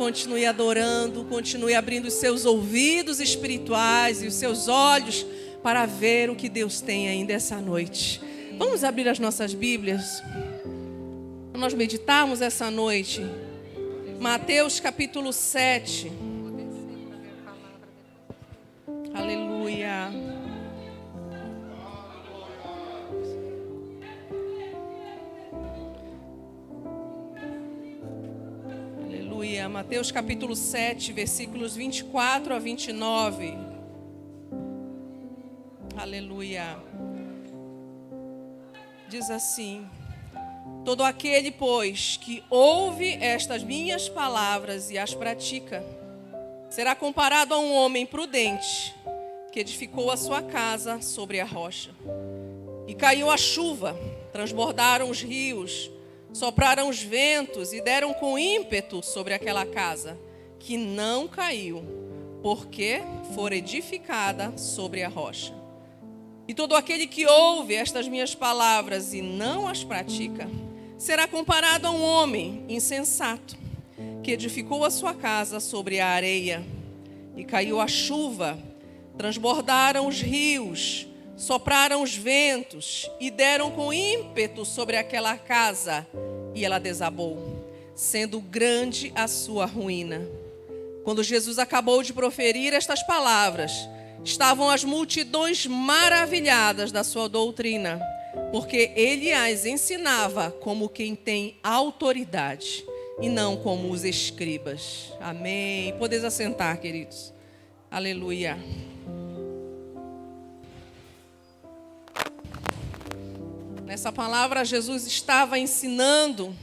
continue adorando, continue abrindo os seus ouvidos espirituais e os seus olhos para ver o que Deus tem ainda essa noite. Vamos abrir as nossas Bíblias. Nós meditamos essa noite. Mateus capítulo 7. Aleluia. Aleluia. Mateus capítulo 7, versículos 24 a 29. Aleluia. Diz assim: todo aquele, pois, que ouve estas minhas palavras e as pratica, será comparado a um homem prudente, que edificou a sua casa sobre a rocha. E caiu a chuva, transbordaram os rios, sopraram os ventos e deram com ímpeto sobre aquela casa, que não caiu, porque fora edificada sobre a rocha. E todo aquele que ouve estas minhas palavras e não as pratica, será comparado a um homem insensato, que edificou a sua casa sobre a areia. E caiu a chuva, transbordaram os rios, sopraram os ventos e deram com ímpeto sobre aquela casa, e ela desabou, sendo grande a sua ruína. Quando Jesus acabou de proferir estas palavras, estavam as multidões maravilhadas da sua doutrina, porque ele as ensinava como quem tem autoridade, e não como os escribas. Amém. Podeis assentar, queridos. Aleluia. Nessa palavra, Jesus estava ensinando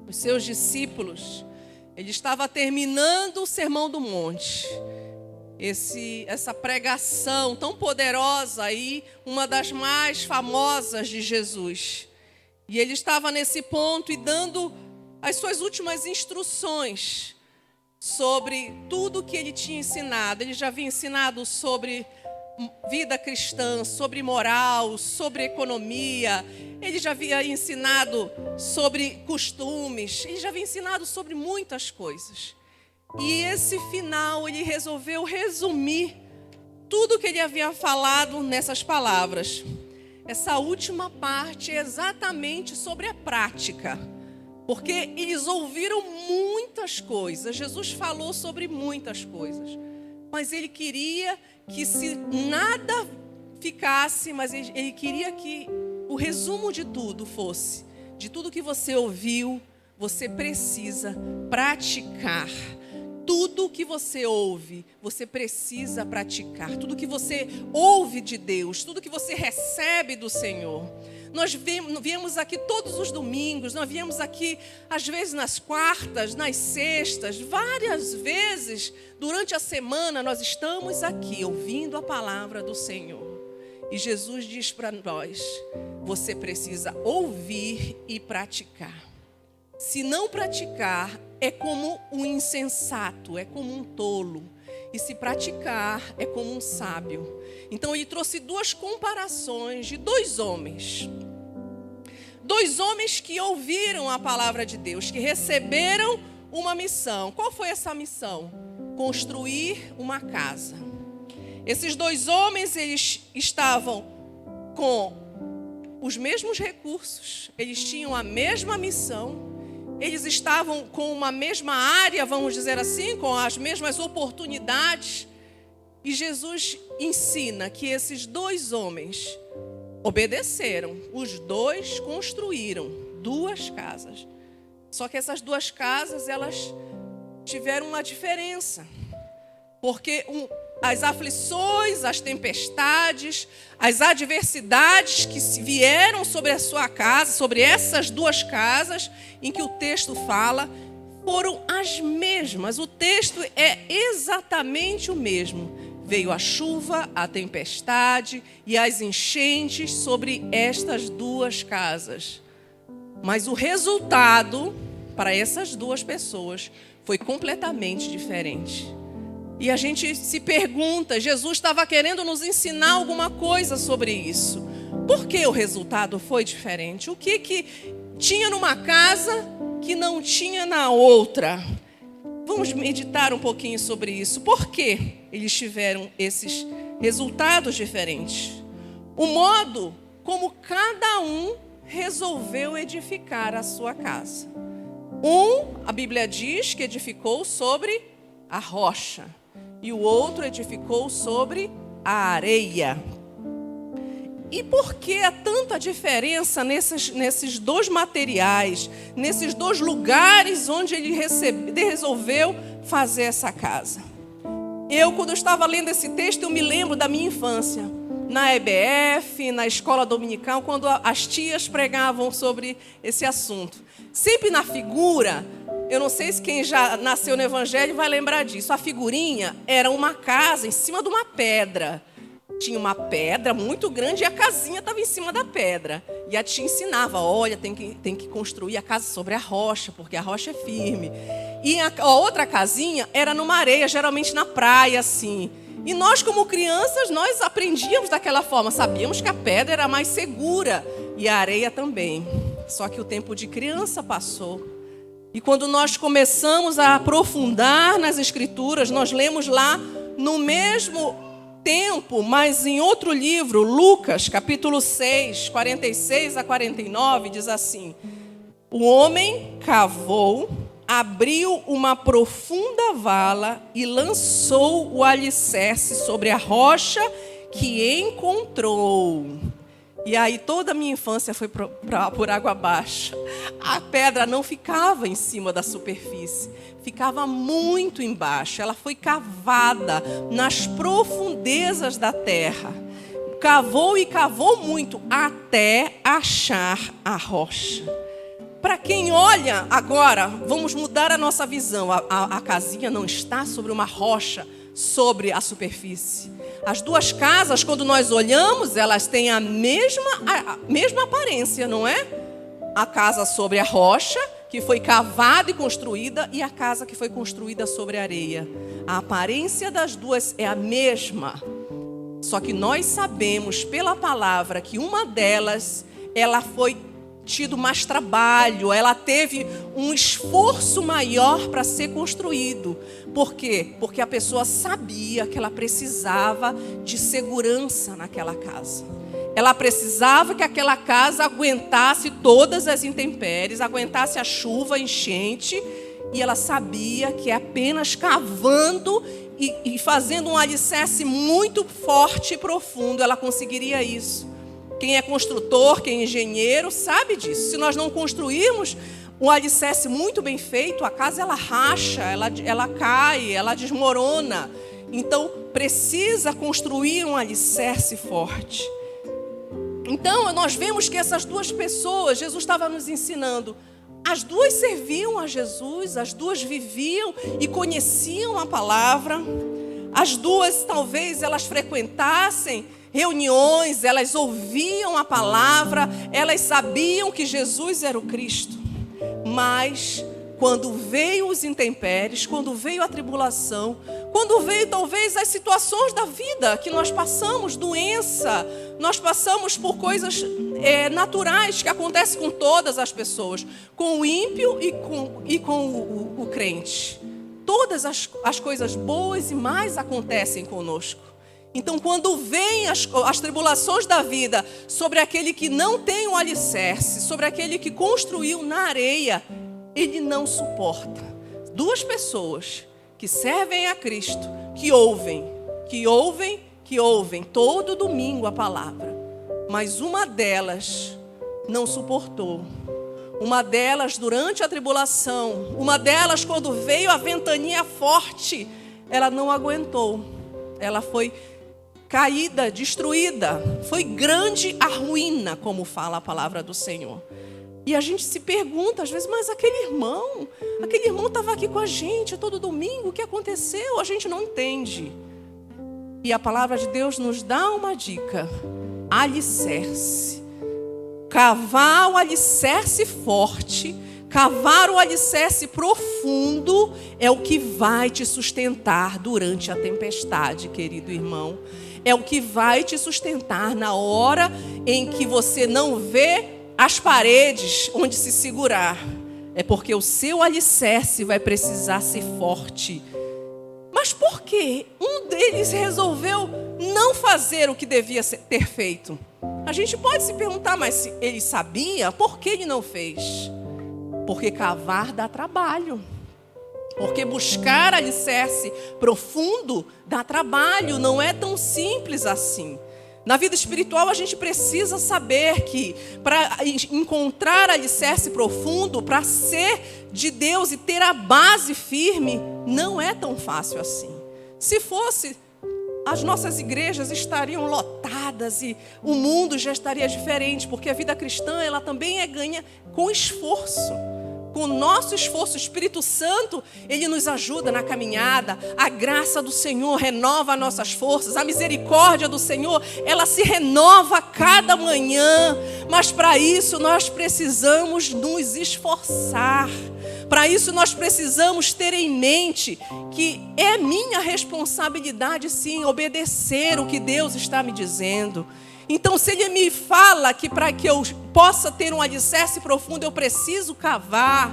os seus discípulos. Ele estava terminando o Sermão do Monte. Essa pregação tão poderosa aí, uma das mais famosas de Jesus. E ele estava nesse ponto e dando as suas últimas instruções sobre tudo que ele tinha ensinado. Ele já havia ensinado sobre vida cristã, sobre moral, sobre economia. Ele já havia ensinado sobre costumes. Ele já havia ensinado sobre muitas coisas. E esse final, ele resolveu resumir tudo que ele havia falado nessas palavras. Essa última parte é exatamente sobre a prática. Porque eles ouviram muitas coisas. Jesus falou sobre muitas coisas. Mas ele queria que se nada ficasse, mas ele queria que o resumo de tudo fosse: de tudo que você ouviu, você precisa praticar. Tudo que você ouve, você precisa praticar. Tudo que você ouve de Deus, tudo que você recebe do Senhor. Nós viemos aqui todos os domingos, nós viemos aqui às vezes nas quartas, nas sextas, várias vezes durante a semana nós estamos aqui ouvindo a palavra do Senhor. E Jesus diz para nós: você precisa ouvir e praticar. Se não praticar, é como um insensato, é como um tolo. E se praticar, é como um sábio. Então ele trouxe duas comparações de dois homens. Dois homens que ouviram a palavra de Deus, que receberam uma missão. Qual foi essa missão? Construir uma casa. Esses dois homens, eles estavam com os mesmos recursos, eles tinham a mesma missão. Eles estavam com uma mesma área, vamos dizer assim, com as mesmas oportunidades. E Jesus ensina que esses dois homens obedeceram. Os dois construíram duas casas. Só que essas duas casas, elas tiveram uma diferença. Porque as aflições, as tempestades, as adversidades que vieram sobre a sua casa, sobre essas duas casas, em que o texto fala, foram as mesmas. O texto é exatamente o mesmo. Veio a chuva, a tempestade e as enchentes sobre estas duas casas. Mas o resultado para essas duas pessoas foi completamente diferente. E a gente se pergunta, Jesus estava querendo nos ensinar alguma coisa sobre isso. Por que o resultado foi diferente? O que tinha numa casa que não tinha na outra? vamos meditar um pouquinho sobre isso. Por que eles tiveram esses resultados diferentes? O modo como cada um resolveu edificar a sua casa. A Bíblia diz que edificou sobre a rocha, e o outro edificou sobre a areia. E por que há tanta diferença nesses dois materiais, nesses dois lugares onde ele resolveu fazer essa casa? Quando eu estava lendo esse texto, eu me lembro da minha infância. Na EBF, na escola dominical, quando as tias pregavam sobre esse assunto. Sempre na figura, eu não sei se quem já nasceu no Evangelho vai lembrar disso. A figurinha era uma casa em cima de uma pedra. Tinha uma pedra muito grande e a casinha estava em cima da pedra. E a tia ensinava, olha, tem que construir a casa sobre a rocha, porque a rocha é firme. E a outra casinha era numa areia, geralmente na praia, assim. E nós, como crianças, nós aprendíamos daquela forma. Sabíamos que a pedra era mais segura e a areia também. Só que o tempo de criança passou. E quando nós começamos a aprofundar nas Escrituras, nós lemos lá no mesmo tempo, mas em outro livro, Lucas, capítulo 6, 46 a 49, diz assim: o homem cavou, abriu uma profunda vala e lançou o alicerce sobre a rocha que encontrou. E aí toda a minha infância foi por água abaixo. A pedra não ficava em cima da superfície, ficava muito embaixo. Ela foi cavada nas profundezas da terra. Cavou e cavou muito até achar a rocha. Para quem olha agora, vamos mudar a nossa visão. A casinha não está sobre uma rocha, sobre a superfície. As duas casas, quando nós olhamos, elas têm a mesma aparência, não é? A casa sobre a rocha, que foi cavada e construída, e a casa que foi construída sobre a areia. A aparência das duas é a mesma. Só que nós sabemos pela palavra que uma delas, ela foi tido mais trabalho, ela teve um esforço maior para ser construído. Por quê? Porque a pessoa sabia que ela precisava de segurança naquela casa. Ela precisava que aquela casa aguentasse todas as intempéries, aguentasse a chuva, a enchente, e ela sabia que apenas cavando e fazendo um alicerce muito forte e profundo, ela conseguiria isso. Quem é construtor, quem é engenheiro, sabe disso. Se nós não construirmos um alicerce muito bem feito, a casa ela racha, ela cai, ela desmorona. Então, precisa construir um alicerce forte. Então, nós vemos que essas duas pessoas, Jesus estava nos ensinando, as duas serviam a Jesus, as duas viviam e conheciam a palavra. As duas, talvez, elas frequentassem reuniões, elas ouviam a palavra, elas sabiam que Jesus era o Cristo. Mas quando veio os intempéries, quando veio a tribulação, quando veio talvez as situações da vida que nós passamos, doença, nós passamos por coisas naturais que acontecem com todas as pessoas, com o ímpio e com o crente. Todas as coisas boas e mais acontecem conosco. Então, quando vêm as tribulações da vida sobre aquele que não tem um alicerce, sobre aquele que construiu na areia, ele não suporta. Duas pessoas que servem a Cristo, que ouvem todo domingo a palavra, mas uma delas não suportou. Uma delas durante a tribulação, uma delas quando veio a ventania forte, ela não aguentou. Ela foi caída, destruída. Foi grande a ruína, como fala a palavra do Senhor. E a gente se pergunta às vezes, mas aquele irmão estava aqui com a gente todo domingo, o que aconteceu? A gente não entende. E a palavra de Deus nos dá uma dica: alicerce. Cavar o alicerce forte, cavar o alicerce profundo é o que vai te sustentar durante a tempestade, querido irmão. É o que vai te sustentar na hora em que você não vê as paredes onde se segurar. é porque o seu alicerce vai precisar ser forte. Mas por que um deles resolveu não fazer o que devia ter feito? A gente pode se perguntar, mas se ele sabia, por que ele não fez? Porque cavar dá trabalho. Porque buscar alicerce profundo dá trabalho, não é tão simples assim. Na vida espiritual, a gente precisa saber que para encontrar alicerce profundo, para ser de Deus e ter a base firme, não é tão fácil assim. Se fosse, as nossas igrejas estariam lotadas e o mundo já estaria diferente, porque a vida cristã ela também é ganha com esforço. Com o nosso esforço, o Espírito Santo, Ele nos ajuda na caminhada. A graça do Senhor renova nossas forças. A misericórdia do Senhor, ela se renova a cada manhã. Mas para isso nós precisamos nos esforçar. Para isso nós precisamos ter em mente que é minha responsabilidade, sim, obedecer o que Deus está me dizendo. Então, se Ele me fala que para que eu possa ter um alicerce profundo, eu preciso cavar,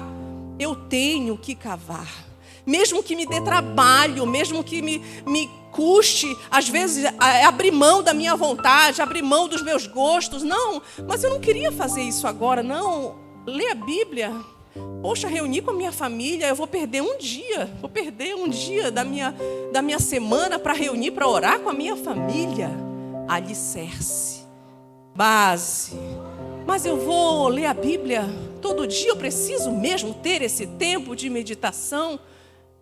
eu tenho que cavar. Mesmo que me dê trabalho, mesmo que me custe, às vezes, abrir mão da minha vontade, abrir mão dos meus gostos. Não, mas eu não queria fazer isso agora, não. Ler a Bíblia. Poxa, reunir com a minha família, eu vou perder um dia da minha semana para reunir, para orar com a minha família. Alicerce, base. Mas eu vou ler a Bíblia todo dia, eu preciso mesmo ter esse tempo de meditação?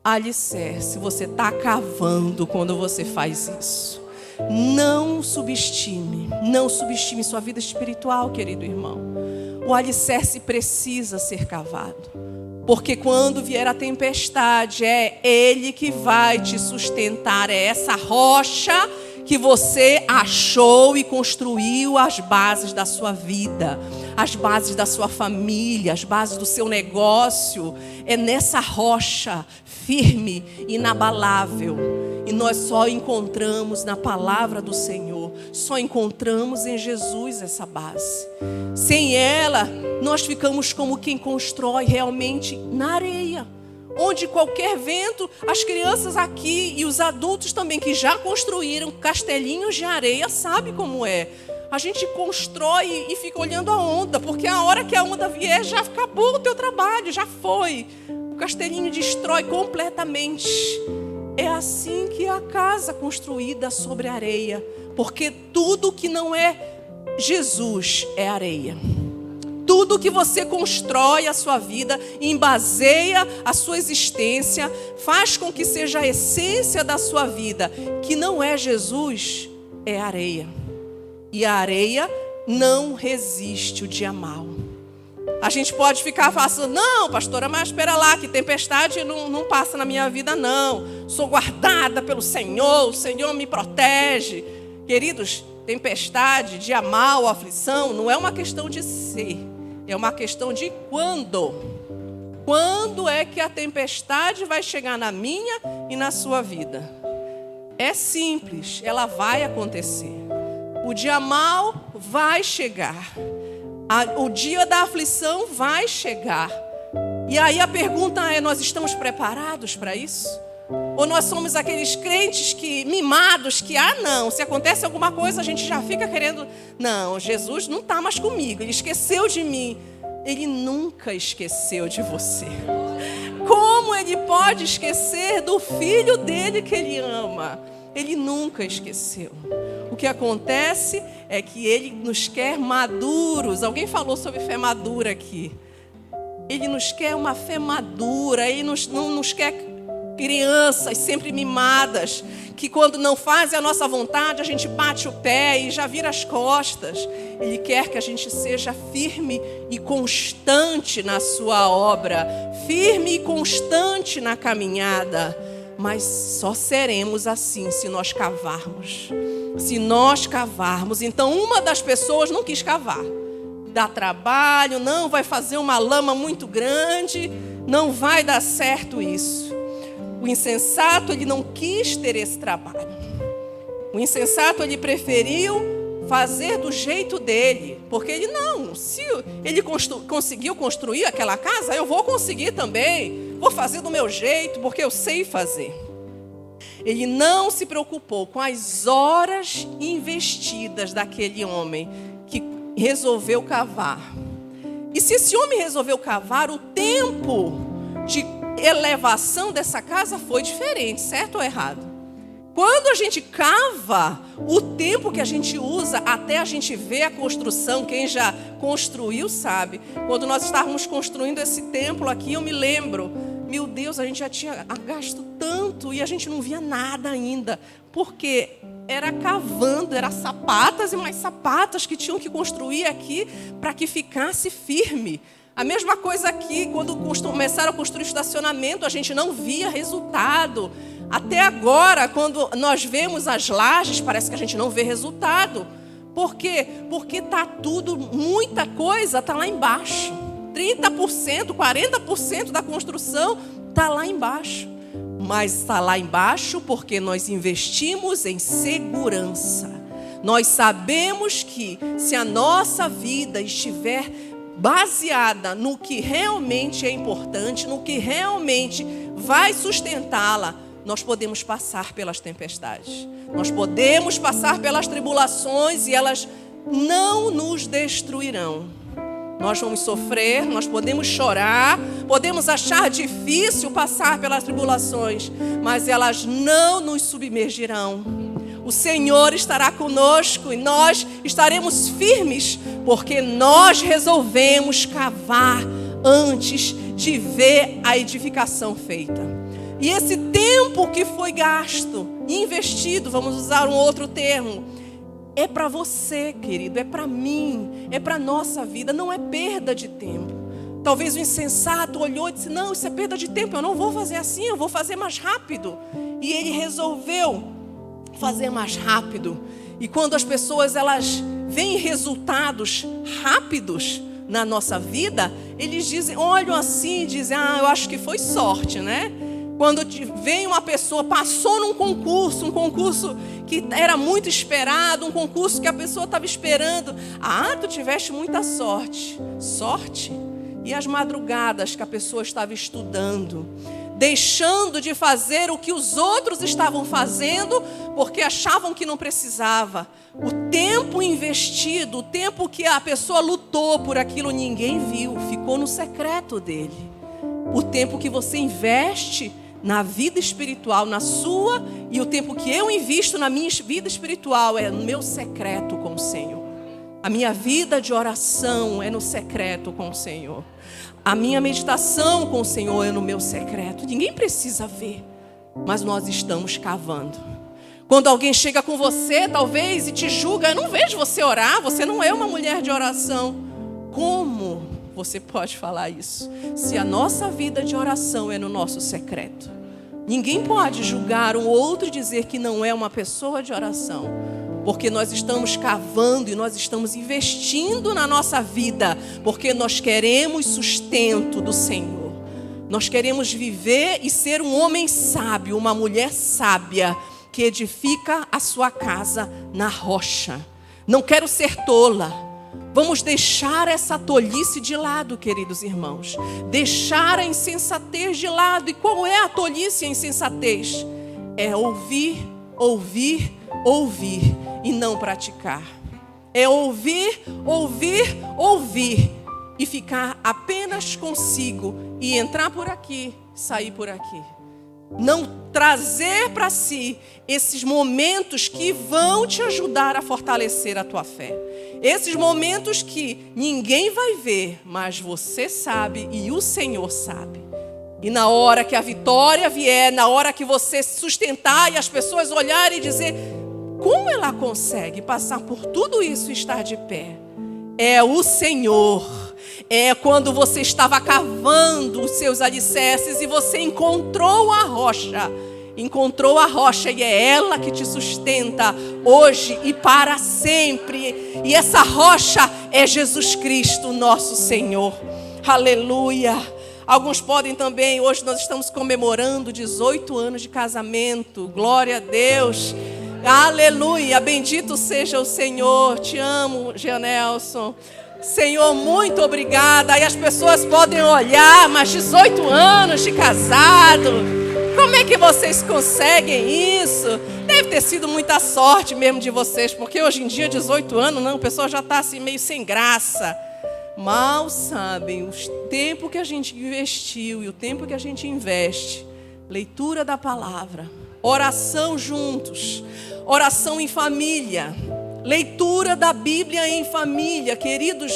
Alicerce, você está cavando quando você faz isso. Não subestime sua vida espiritual, querido irmão. O alicerce precisa ser cavado. Porque quando vier a tempestade, é Ele que vai te sustentar, é essa rocha que você achou e construiu as bases da sua vida, as bases da sua família, as bases do seu negócio. É nessa rocha firme, inabalável. E nós só encontramos na palavra do Senhor, só encontramos em Jesus essa base. Sem ela, nós ficamos como quem constrói realmente na areia. Onde qualquer vento, as crianças aqui e os adultos também que já construíram castelinhos de areia, sabe como é. A gente constrói e fica olhando a onda, porque a hora que a onda vier já acabou o teu trabalho, já foi. O castelinho destrói completamente. É assim que a casa construída sobre areia, porque tudo que não é Jesus é areia. Tudo que você constrói a sua vida, embaseia a sua existência, faz com que seja a essência da sua vida, que não é Jesus, é areia. E a areia não resiste o dia mau. A gente pode ficar falando, não, pastora, mas espera lá, que tempestade não passa na minha vida, não. Sou guardada pelo Senhor, o Senhor me protege. Queridos, tempestade, dia mau, aflição, não é uma questão de ser. É uma questão de quando. Quando é que a tempestade vai chegar na minha e na sua vida? É simples, ela vai acontecer. O dia mau vai chegar. O dia da aflição vai chegar. E aí a pergunta é, nós estamos preparados para isso? Ou nós somos aqueles crentes mimados que, não, se acontece alguma coisa a gente já fica querendo, não, Jesus não está mais comigo, Ele esqueceu de mim. Ele nunca esqueceu de você. Como Ele pode esquecer do filho dele que Ele ama? Ele nunca esqueceu. O que acontece é que Ele nos quer maduros. Alguém falou sobre fé madura aqui. Ele nos quer uma fé madura, Ele não nos quer crianças sempre mimadas, que quando não fazem a nossa vontade, a gente bate o pé e já vira as costas. Ele quer que a gente seja firme e constante na sua obra, firme e constante na caminhada. Mas só seremos assim se nós cavarmos. Se nós cavarmos. Então uma das pessoas não quis cavar. Dá trabalho, não vai fazer uma lama muito grande, não vai dar certo isso. O insensato, ele não quis ter esse trabalho. O insensato, ele preferiu fazer do jeito dele, porque ele não, se ele conseguiu construir aquela casa, eu vou conseguir também, vou fazer do meu jeito, porque eu sei fazer. Ele não se preocupou com as horas investidas daquele homem que resolveu cavar. E se esse homem resolveu cavar, o tempo de elevação dessa casa foi diferente, certo ou errado? Quando a gente cava, o tempo que a gente usa até a gente ver a construção, quem já construiu sabe. Quando nós estávamos construindo esse templo aqui, eu me lembro, meu Deus, a gente já tinha gasto tanto e a gente não via nada ainda. Porque era cavando, era sapatas e mais sapatas que tinham que construir aqui para que ficasse firme. A mesma coisa aqui, quando começaram a construir estacionamento, a gente não via resultado. Até agora, quando nós vemos as lajes, parece que a gente não vê resultado. Por quê? Porque está tudo, muita coisa está lá embaixo. 30%, 40% da construção está lá embaixo. Mas está lá embaixo porque nós investimos em segurança. Nós sabemos que se a nossa vida estiver baseada no que realmente é importante, no que realmente vai sustentá-la, nós podemos passar pelas tempestades. Nós podemos passar pelas tribulações e elas não nos destruirão. Nós vamos sofrer, nós podemos chorar, podemos achar difícil passar pelas tribulações, mas elas não nos submergirão. O Senhor estará conosco e nós estaremos firmes, porque nós resolvemos cavar antes de ver a edificação feita. E esse tempo que foi gasto, investido, vamos usar um outro termo, é para você, querido, é para mim, é para a nossa vida, não é perda de tempo. Talvez o insensato olhou e disse, não, isso é perda de tempo, eu não vou fazer assim, eu vou fazer mais rápido. E ele resolveu fazer mais rápido. E quando as pessoas elas veem resultados rápidos na nossa vida, eles dizem, olham assim e dizem, eu acho que foi sorte, né? Quando vem uma pessoa, passou num concurso, um concurso que era muito esperado, um concurso que a pessoa estava esperando. Tu tiveste muita sorte. Sorte? E as madrugadas que a pessoa estava estudando, deixando de fazer o que os outros estavam fazendo, porque achavam que não precisava. O tempo investido, o tempo que a pessoa lutou por aquilo, ninguém viu, ficou no secreto dele. O tempo que você investe na vida espiritual, na sua, e o tempo que eu invisto na minha vida espiritual é no meu secreto com o Senhor. A minha vida de oração é no secreto com o Senhor. A minha meditação com o Senhor é no meu secreto. Ninguém precisa ver, mas nós estamos cavando. Quando alguém chega com você, talvez, e te julga, eu não vejo você orar, você não é uma mulher de oração. Como você pode falar isso? Se a nossa vida de oração é no nosso secreto. Ninguém pode julgar um outro e dizer que não é uma pessoa de oração. Porque nós estamos cavando e nós estamos investindo na nossa vida. Porque nós queremos sustento do Senhor. Nós queremos viver e ser um homem sábio, uma mulher sábia, que edifica a sua casa na rocha. Não quero ser tola. Vamos deixar essa tolice de lado, queridos irmãos. Deixar a insensatez de lado. E qual é a tolice e a insensatez? É ouvir, ouvir, ouvir e não praticar. É ouvir, ouvir, ouvir e ficar apenas consigo e entrar por aqui, sair por aqui. Não trazer para si esses momentos que vão te ajudar a fortalecer a tua fé. Esses momentos que ninguém vai ver, mas você sabe e o Senhor sabe. E na hora que a vitória vier, na hora que você se sustentar e as pessoas olharem e dizer, como ela consegue passar por tudo isso e estar de pé? É o Senhor. É quando você estava cavando os seus alicerces e você encontrou a rocha. Encontrou a rocha e é ela que te sustenta hoje e para sempre. E essa rocha é Jesus Cristo, nosso Senhor. Aleluia. Alguns podem também, hoje nós estamos comemorando 18 anos de casamento. Glória a Deus. Aleluia, bendito seja o Senhor. Te amo, Jeanelson. Senhor, muito obrigada. Aí as pessoas podem olhar, mas 18 anos de casado, como é que vocês conseguem isso? Deve ter sido muita sorte mesmo de vocês, porque hoje em dia, 18 anos, não, o pessoal já está assim meio sem graça. Mal sabem o tempo que a gente investiu e o tempo que a gente investe. Leitura da palavra, oração juntos, oração em família, leitura da Bíblia em família. Queridos,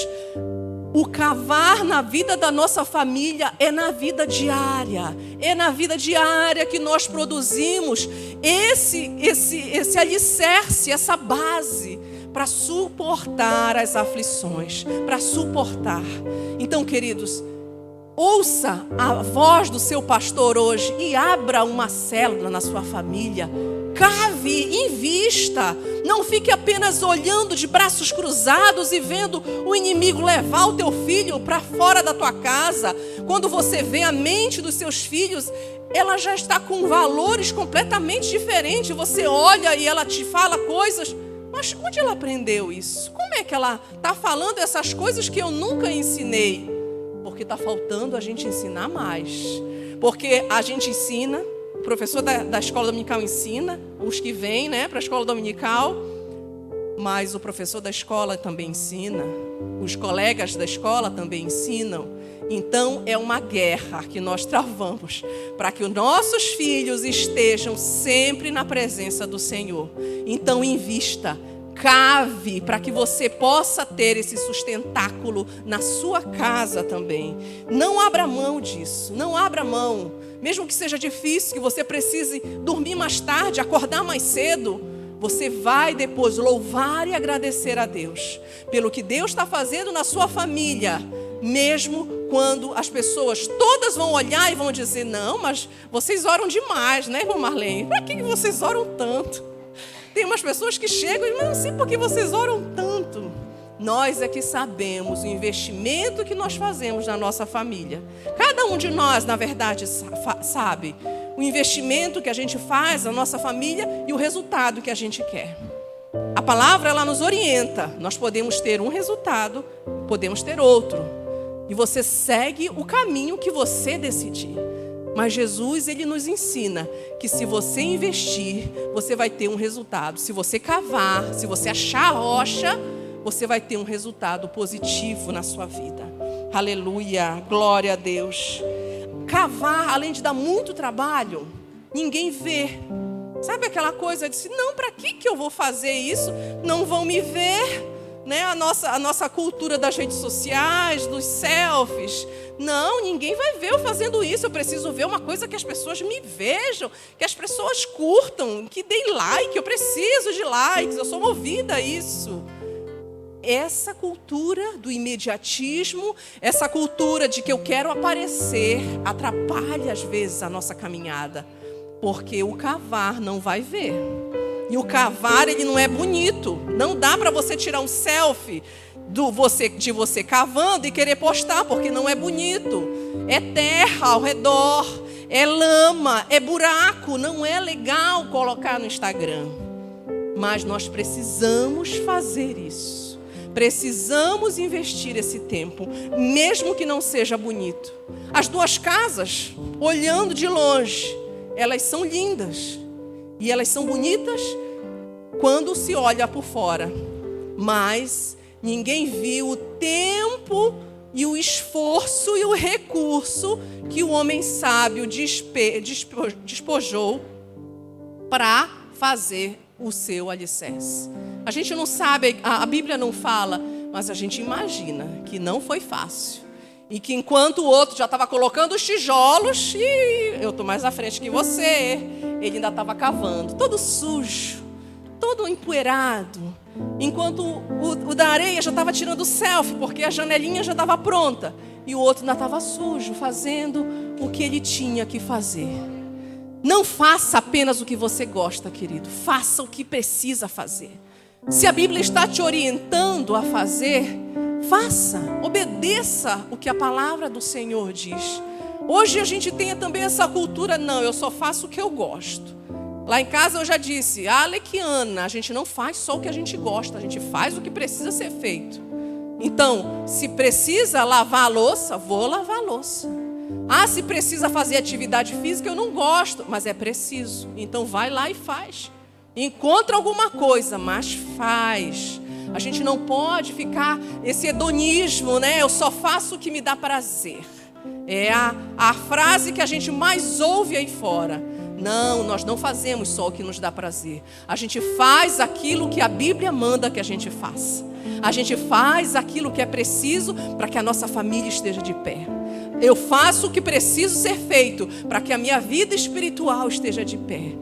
o cavar na vida da nossa família é na vida diária. É na vida diária que nós produzimos esse alicerce, essa base para suportar as aflições, para suportar. Então, queridos, ouça a voz do seu pastor hoje e abra uma célula na sua família. Cave, invista. Não fique apenas olhando de braços cruzados e vendo o inimigo levar o teu filho para fora da tua casa. Quando você vê a mente dos seus filhos, ela já está com valores completamente diferentes. Você olha e ela te fala coisas. Mas onde ela aprendeu isso? Como é que ela está falando essas coisas que eu nunca ensinei? Porque está faltando a gente ensinar mais. Porque a gente ensina, o professor da escola dominical ensina, os que vêm, né, para a escola dominical, mas o professor da escola também ensina, os colegas da escola também ensinam. Então é uma guerra que nós travamos para que os nossos filhos estejam sempre na presença do Senhor. Então invista, cave para que você possa ter esse sustentáculo na sua casa também. Não abra mão disso, não abra mão. Mesmo que seja difícil, que você precise dormir mais tarde, acordar mais cedo, você vai depois louvar e agradecer a Deus pelo que Deus está fazendo na sua família. Mesmo quando as pessoas todas vão olhar e vão dizer: não, mas vocês oram demais, né, irmã Marlene? Para que vocês oram tanto? Tem umas pessoas que chegam e não sei por que vocês oram tanto. Nós é que sabemos o investimento que nós fazemos na nossa família. Cada um de nós, na verdade, sabe o investimento que a gente faz na nossa família e o resultado que a gente quer. A palavra, ela nos orienta. Nós podemos ter um resultado, podemos ter outro. E você segue o caminho que você decidir. Mas Jesus, ele nos ensina que se você investir, você vai ter um resultado. Se você cavar, se você achar a rocha, você vai ter um resultado positivo na sua vida. Aleluia, glória a Deus. Cavar, além de dar muito trabalho, ninguém vê. Sabe aquela coisa de assim, não, para que eu vou fazer isso? Não vão me ver. Né? A nossa cultura das redes sociais, dos selfies. Não, ninguém vai ver eu fazendo isso. Eu preciso ver uma coisa que as pessoas me vejam, que as pessoas curtam, que deem like. Eu preciso de likes, eu sou movida a isso. Essa cultura do imediatismo, essa cultura de que eu quero aparecer, atrapalha às vezes a nossa caminhada. Porque o cavar não vai ver. E o cavar, ele não é bonito. Não dá para você tirar um selfie de você cavando e querer postar, porque não é bonito. É terra ao redor, é lama, é buraco. Não é legal colocar no Instagram. Mas nós precisamos fazer isso. Precisamos investir esse tempo, mesmo que não seja bonito. As duas casas, olhando de longe, elas são lindas. E elas são bonitas quando se olha por fora. Mas ninguém viu o tempo e o esforço e o recurso que o homem sábio despojou para fazer o seu alicerce. A gente não sabe, a Bíblia não fala, mas a gente imagina que não foi fácil. E que enquanto o outro já estava colocando os tijolos, e eu estou mais à frente que você, ele ainda estava cavando, todo sujo, todo empoeirado. Enquanto o da areia já estava tirando selfie, porque a janelinha já estava pronta. E o outro ainda estava sujo, fazendo o que ele tinha que fazer. Não faça apenas o que você gosta, querido. Faça o que precisa fazer. Se a Bíblia está te orientando a fazer, faça, obedeça o que a palavra do Senhor diz. Hoje a gente tem também essa cultura, não, eu só faço o que eu gosto. Lá em casa eu já disse, Alequiana, a gente não faz só o que a gente gosta, a gente faz o que precisa ser feito. Então, se precisa lavar a louça, vou lavar a louça. Se precisa fazer atividade física, eu não gosto, mas é preciso. Então vai lá e faz. Encontra alguma coisa, mas faz. A gente não pode ficar esse hedonismo, né? Eu só faço o que me dá prazer. É a frase que a gente mais ouve aí fora. Não, nós não fazemos só o que nos dá prazer. A gente faz aquilo que a Bíblia manda que a gente faça. A gente faz aquilo que é preciso para que a nossa família esteja de pé. Eu faço o que preciso ser feito para que a minha vida espiritual esteja de pé.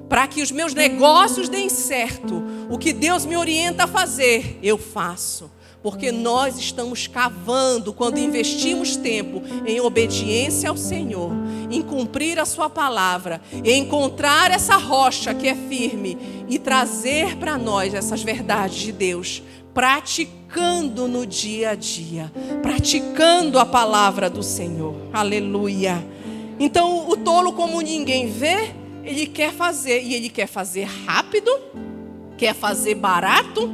Para que os meus negócios deem certo. O que Deus me orienta a fazer, eu faço. Porque nós estamos cavando quando investimos tempo em obediência ao Senhor, em cumprir a sua palavra, em encontrar essa rocha que é firme e trazer para nós essas verdades de Deus, praticando no dia a dia, praticando a palavra do Senhor. Aleluia. Então o tolo, como ninguém vê, ele quer fazer, e ele quer fazer rápido, quer fazer barato.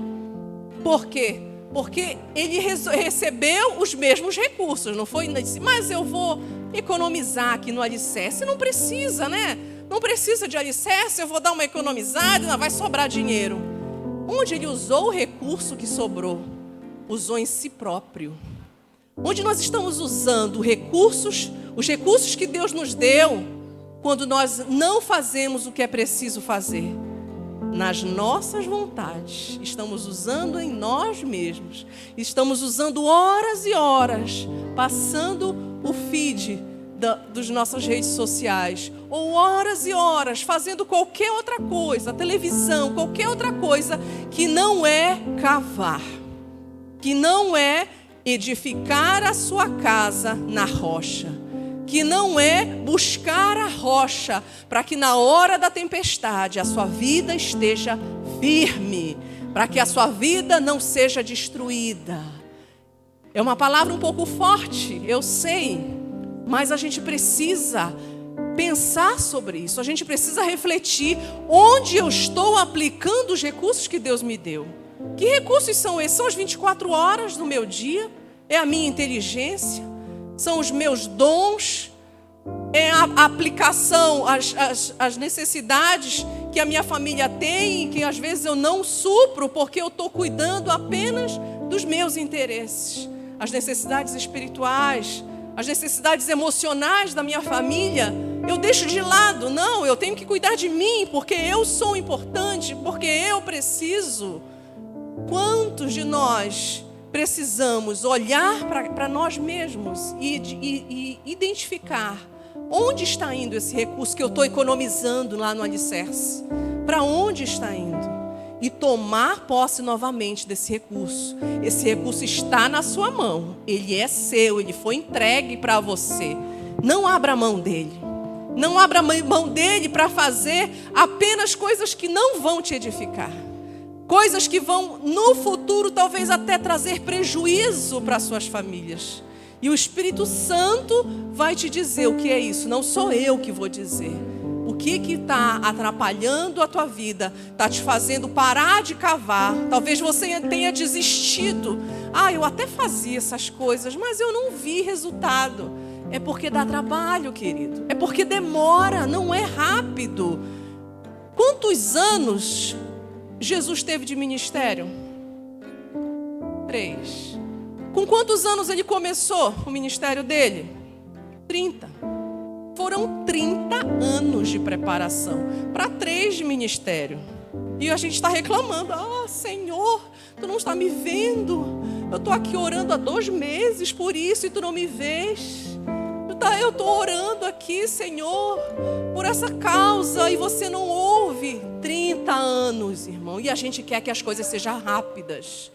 Por quê? Porque ele recebeu os mesmos recursos, não foi? Ele disse, mas eu vou economizar aqui no alicerce. Não precisa, né? Não precisa de alicerce, eu vou dar uma economizada, não vai sobrar dinheiro. Onde ele usou o recurso que sobrou? Usou em si próprio. Onde nós estamos usando os recursos que Deus nos deu, quando nós não fazemos o que é preciso fazer? Nas nossas vontades, estamos usando em nós mesmos, estamos usando horas e horas, passando o feed das nossas redes sociais, ou horas e horas fazendo qualquer outra coisa, televisão, qualquer outra coisa, que não é cavar, que não é edificar a sua casa na rocha, que não é buscar a rocha para que na hora da tempestade a sua vida esteja firme, para que a sua vida não seja destruída. É uma palavra um pouco forte, eu sei, mas a gente precisa pensar sobre isso, a gente precisa refletir onde eu estou aplicando os recursos que Deus me deu. Que recursos são esses? São as 24 horas do meu dia? É a minha inteligência? São os meus dons, é a aplicação, as necessidades que a minha família tem, que às vezes eu não supro, porque eu estou cuidando apenas dos meus interesses. As necessidades espirituais, as necessidades emocionais da minha família, eu deixo de lado. Não, eu tenho que cuidar de mim, porque eu sou importante, porque eu preciso. Quantos de nós precisamos olhar para nós mesmos e identificar onde está indo esse recurso que eu estou economizando lá no alicerce? Para onde está indo? E tomar posse novamente desse recurso. Esse recurso está na sua mão. Ele é seu, ele foi entregue para você. Não abra mão dele. Não abra mão dele para fazer apenas coisas que não vão te edificar. Coisas que vão, no futuro, talvez até trazer prejuízo para suas famílias. E o Espírito Santo vai te dizer o que é isso. Não sou eu que vou dizer. O que está atrapalhando a tua vida, está te fazendo parar de cavar. Talvez você tenha desistido. Eu até fazia essas coisas, mas eu não vi resultado. É porque dá trabalho, querido. É porque demora, não é rápido. Quantos anos Jesus teve de ministério? 3. Com quantos anos ele começou o ministério dele? 30. Foram 30 anos de preparação para 3 de ministério. E a gente está reclamando. Senhor, tu não está me vendo. Eu estou aqui orando há 2 meses por isso e tu não me vês. Eu estou orando aqui, Senhor, por essa causa e você não ouve. 30 anos, irmão. E a gente quer que as coisas sejam rápidas.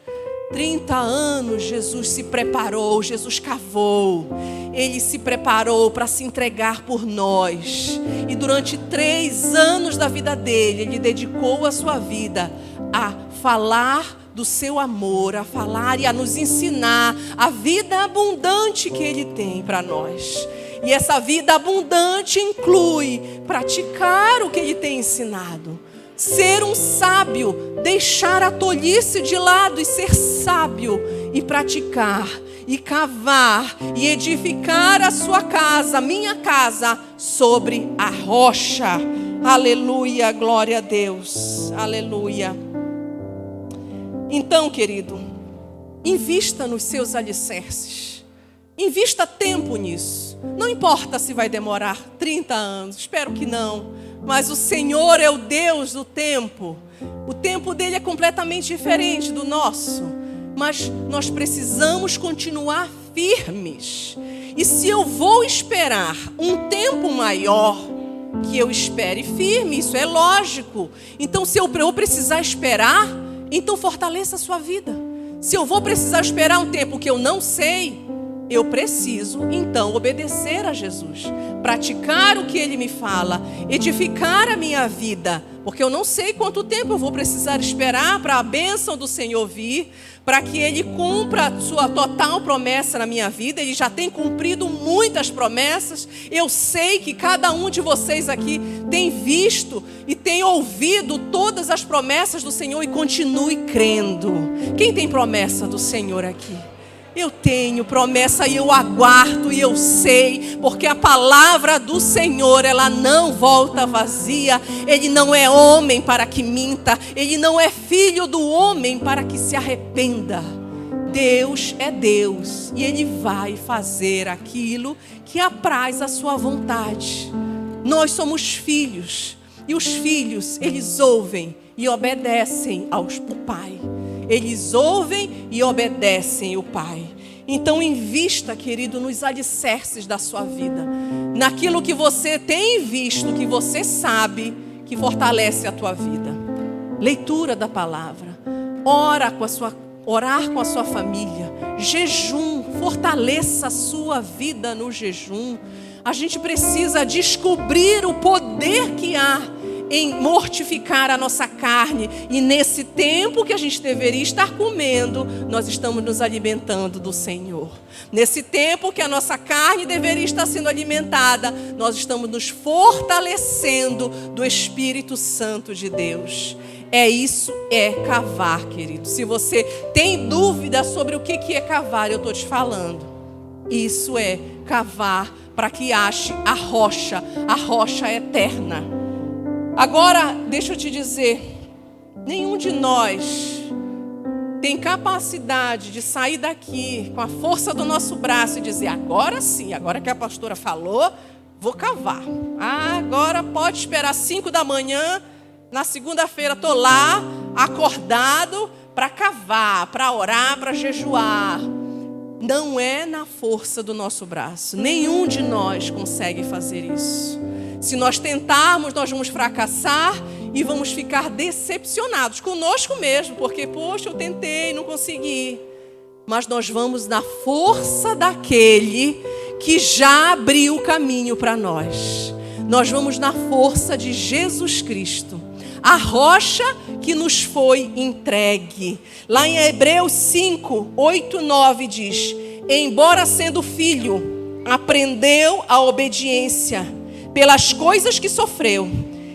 30 anos Jesus se preparou, Jesus cavou. Ele se preparou para se entregar por nós. E durante 3 anos da vida dele, ele dedicou a sua vida a falar do seu amor, a falar e a nos ensinar a vida abundante que ele tem para nós. E essa vida abundante inclui praticar o que Ele tem ensinado. Ser um sábio, deixar a tolice de lado e ser sábio e praticar, e cavar, e edificar a sua casa, minha casa, sobre a rocha. Aleluia, glória a Deus, aleluia. Então, querido, invista nos seus alicerces, invista tempo nisso. Não importa se vai demorar 30 anos, espero que não. Mas o Senhor é o Deus do tempo. O tempo dele é completamente diferente do nosso. Mas nós precisamos continuar firmes. E se eu vou esperar um tempo maior, que eu espere firme, isso é lógico. Então, se eu precisar esperar, então fortaleça a sua vida. Se eu vou precisar esperar um tempo que eu não sei, eu preciso, então, obedecer a Jesus, praticar o que Ele me fala, edificar a minha vida, porque eu não sei quanto tempo eu vou precisar esperar para a bênção do Senhor vir, para que Ele cumpra a sua total promessa na minha vida. Ele já tem cumprido muitas promessas. Eu sei que cada um de vocês aqui tem visto e tem ouvido todas as promessas do Senhor e continue crendo. Quem tem promessa do Senhor aqui? Eu tenho promessa e eu aguardo e eu sei, porque a palavra do Senhor, ela não volta vazia. Ele não é homem para que minta, Ele não é filho do homem para que se arrependa. Deus é Deus e Ele vai fazer aquilo que apraz a sua vontade. Nós somos filhos e os filhos, eles ouvem e obedecem ao Pai. Eles ouvem e obedecem o Pai. Então invista, querido, nos alicerces da sua vida. Naquilo que você tem visto, que você sabe que fortalece a tua vida. Leitura da palavra. Orar com a sua família. Jejum, fortaleça a sua vida no jejum. A gente precisa descobrir o poder que há em mortificar a nossa carne. E nesse tempo que a gente deveria estar comendo, nós estamos nos alimentando do Senhor. Nesse tempo que a nossa carne deveria estar sendo alimentada, nós estamos nos fortalecendo do Espírito Santo de Deus. Isso é cavar, querido. Se você tem dúvida sobre o que é cavar, eu estou te falando. Isso é cavar para que ache a rocha eterna. Agora, deixa eu te dizer, nenhum de nós tem capacidade de sair daqui com a força do nosso braço e dizer, agora sim, agora que a pastora falou, vou cavar. Agora pode esperar 5 da manhã, na segunda-feira estou lá, acordado, para cavar, para orar, para jejuar. Não é na força do nosso braço, nenhum de nós consegue fazer isso. Se nós tentarmos, nós vamos fracassar e vamos ficar decepcionados conosco mesmo, porque, poxa, eu tentei, não consegui. Mas nós vamos na força daquele que já abriu o caminho para nós. Nós vamos na força de Jesus Cristo, a rocha que nos foi entregue. Lá em Hebreus 5, 8, 9 diz, embora sendo filho, aprendeu a obediência pelas coisas que sofreu,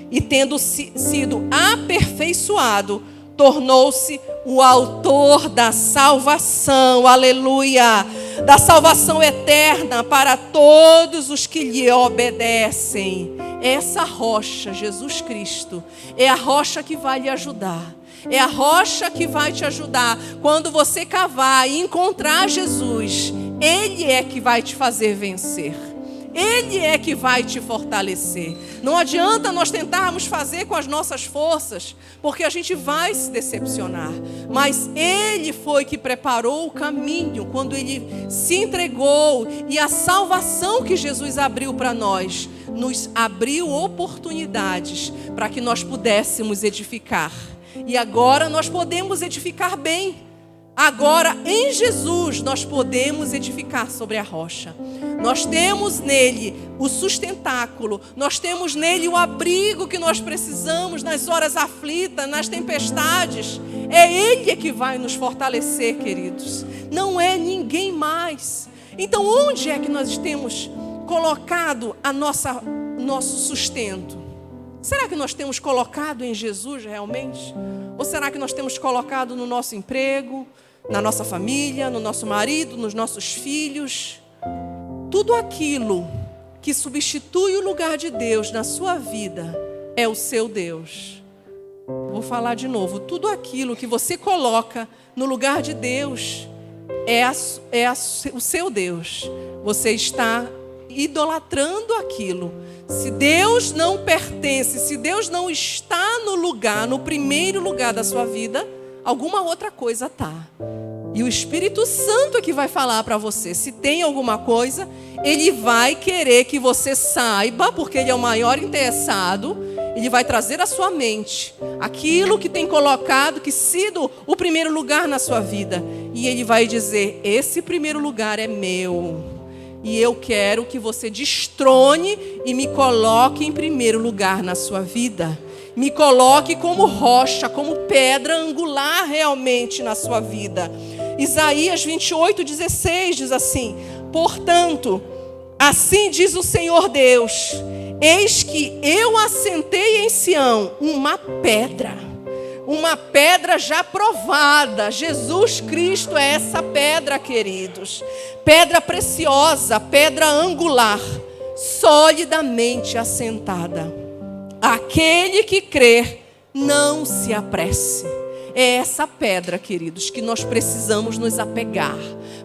e tendo sido aperfeiçoado, tornou-se o autor da salvação, aleluia, da salvação eterna para todos os que lhe obedecem. Essa rocha, Jesus Cristo, é a rocha que vai lhe ajudar. É a rocha que vai te ajudar. Quando você cavar e encontrar Jesus, Ele é que vai te fazer vencer. Ele é que vai te fortalecer. Não adianta nós tentarmos fazer com as nossas forças, porque a gente vai se decepcionar. Mas Ele foi que preparou o caminho quando Ele se entregou. E a salvação que Jesus abriu para nós, nos abriu oportunidades para que nós pudéssemos edificar. E agora nós podemos edificar bem. Agora, em Jesus, nós podemos edificar sobre a rocha. Nós temos nele o sustentáculo. Nós temos nele o abrigo que nós precisamos nas horas aflitas, nas tempestades. É Ele que vai nos fortalecer, queridos. Não é ninguém mais. Então, onde é que nós temos colocado nosso sustento? Será que nós temos colocado em Jesus realmente? Ou será que nós temos colocado no nosso emprego, na nossa família, no nosso marido, nos nossos filhos? Tudo aquilo que substitui o lugar de Deus na sua vida é o seu Deus. Vou falar de novo. Tudo aquilo que você coloca no lugar de Deus o seu Deus. Você está idolatrando aquilo. Se Deus não pertence, se Deus não está no primeiro lugar da sua vida, alguma outra coisa está. E o Espírito Santo é que vai falar para você. Se tem alguma coisa, Ele vai querer que você saiba, porque Ele é o maior interessado. Ele vai trazer à sua mente aquilo que tem colocado, que sido o primeiro lugar na sua vida. E Ele vai dizer: esse primeiro lugar é meu. E eu quero que você destrone e me coloque em primeiro lugar na sua vida. Me coloque como rocha, como pedra angular realmente na sua vida. Isaías 28:16 diz assim: portanto, assim diz o Senhor Deus, eis que eu assentei em Sião uma pedra já provada. Jesus Cristo é essa pedra, queridos. Pedra preciosa, pedra angular, solidamente assentada. Aquele que crer, não se apresse. É essa pedra, queridos, que nós precisamos nos apegar.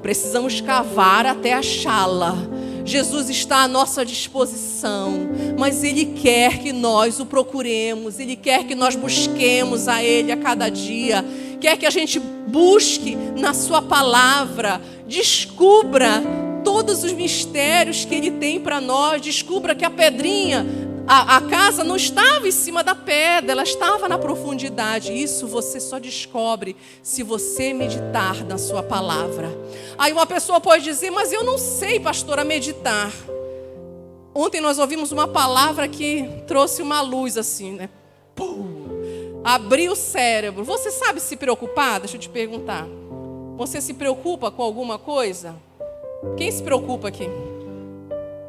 Precisamos cavar até achá-la. Jesus está à nossa disposição, mas Ele quer que nós o procuremos. Ele quer que nós busquemos a Ele a cada dia. Quer que a gente busque na sua palavra. Descubra todos os mistérios que Ele tem para nós. Descubra que a pedrinha, a casa não estava em cima da pedra, ela estava na profundidade. Isso você só descobre se você meditar na sua palavra. Aí uma pessoa pode dizer: mas eu não sei, pastora, meditar. Ontem nós ouvimos uma palavra que trouxe uma luz assim, né? Pum! Abriu o cérebro. Você sabe se preocupar? Deixa eu te perguntar. Você se preocupa com alguma coisa? Quem se preocupa aqui?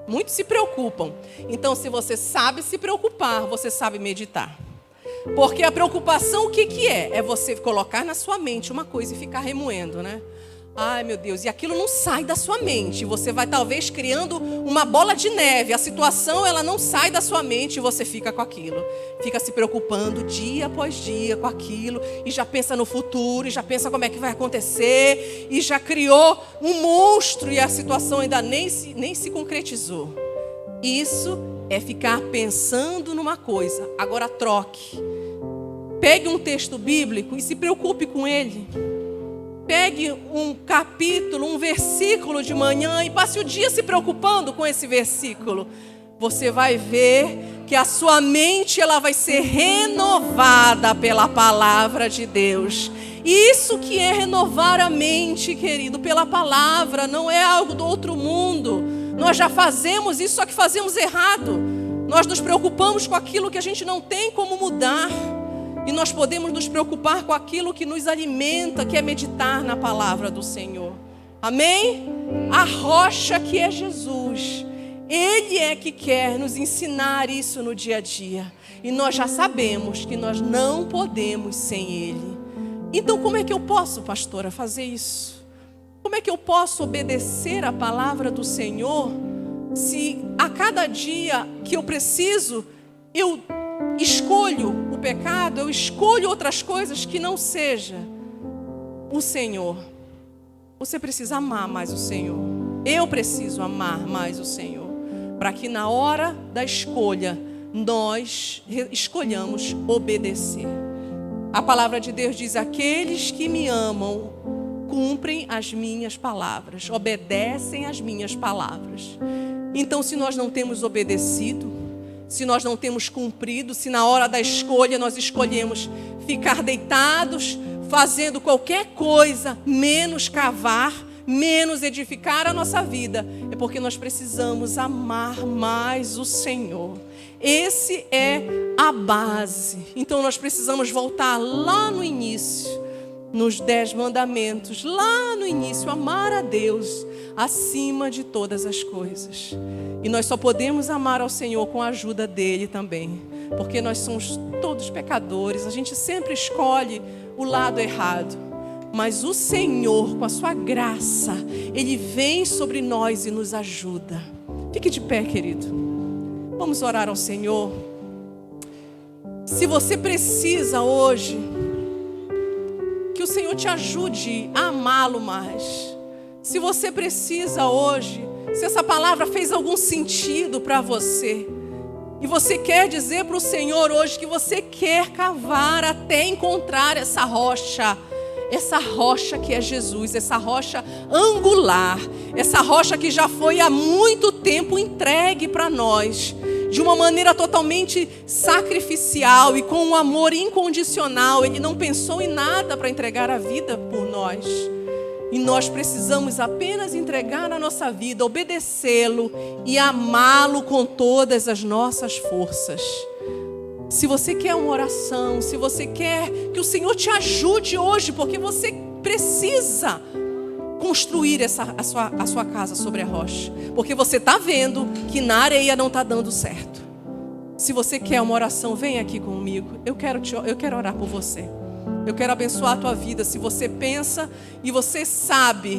Muitos se preocupam. Então, se você sabe se preocupar, você sabe meditar. Porque a preocupação, o que é? É você colocar na sua mente uma coisa e ficar remoendo, né? Ai, meu Deus, e aquilo não sai da sua mente. Você vai talvez criando uma bola de neve. A situação, ela não sai da sua mente e você fica com aquilo. Fica se preocupando dia após dia com aquilo. E já pensa no futuro, e já pensa como é que vai acontecer. E já criou um monstro e a situação ainda nem se concretizou. Isso é ficar pensando numa coisa. Agora troque. Pegue um texto bíblico e se preocupe com ele. Pegue um capítulo, um versículo de manhã e passe o dia se preocupando com esse versículo. Você vai ver que a sua mente ela vai ser renovada pela palavra de Deus. Isso que é renovar a mente, querido, pela palavra, não é algo do outro mundo. Nós já fazemos isso, só que fazemos errado. Nós nos preocupamos com aquilo que a gente não tem como mudar. E nós podemos nos preocupar com aquilo que nos alimenta, que é meditar na palavra do Senhor. Amém? A rocha que é Jesus. Ele é que quer nos ensinar isso no dia a dia. E nós já sabemos que nós não podemos sem Ele. Então como é que eu posso, pastora, fazer isso? Como é que eu posso obedecer a palavra do Senhor se a cada dia que eu preciso, eu escolho o pecado, eu escolho outras coisas que não seja o Senhor? Você precisa amar mais o Senhor. Eu preciso amar mais o Senhor, para que na hora da escolha nós escolhamos obedecer. A palavra de Deus diz: aqueles que me amam cumprem as minhas palavras, obedecem às minhas palavras. Então, se nós não temos obedecido, se nós não temos cumprido, se na hora da escolha nós escolhemos ficar deitados, fazendo qualquer coisa, menos cavar, menos edificar a nossa vida, é porque nós precisamos amar mais o Senhor. Esse é a base. Então nós precisamos voltar lá no início, nos 10 mandamentos, lá no início, amar a Deus acima de todas as coisas. E nós só podemos amar ao Senhor com a ajuda dele também, porque nós somos todos pecadores, a gente sempre escolhe o lado errado. Mas o Senhor, com a sua graça, Ele vem sobre nós e nos ajuda. Fique de pé, querido. Vamos orar ao Senhor. Se você precisa hoje que o Senhor te ajude a amá-lo mais. Se você precisa hoje, se essa palavra fez algum sentido para você, e você quer dizer para o Senhor hoje que você quer cavar até encontrar essa rocha que é Jesus, essa rocha angular, essa rocha que já foi há muito tempo entregue para nós, de uma maneira totalmente sacrificial e com um amor incondicional. Ele não pensou em nada para entregar a vida por nós. E nós precisamos apenas entregar a nossa vida, obedecê-lo e amá-lo com todas as nossas forças. Se você quer uma oração, se você quer que o Senhor te ajude hoje, porque você precisa construir a sua casa sobre a rocha, porque você está vendo que na areia não está dando certo. Se você quer uma oração, vem aqui comigo. Eu quero orar por você. Eu quero abençoar a tua vida. Se você pensa e você sabe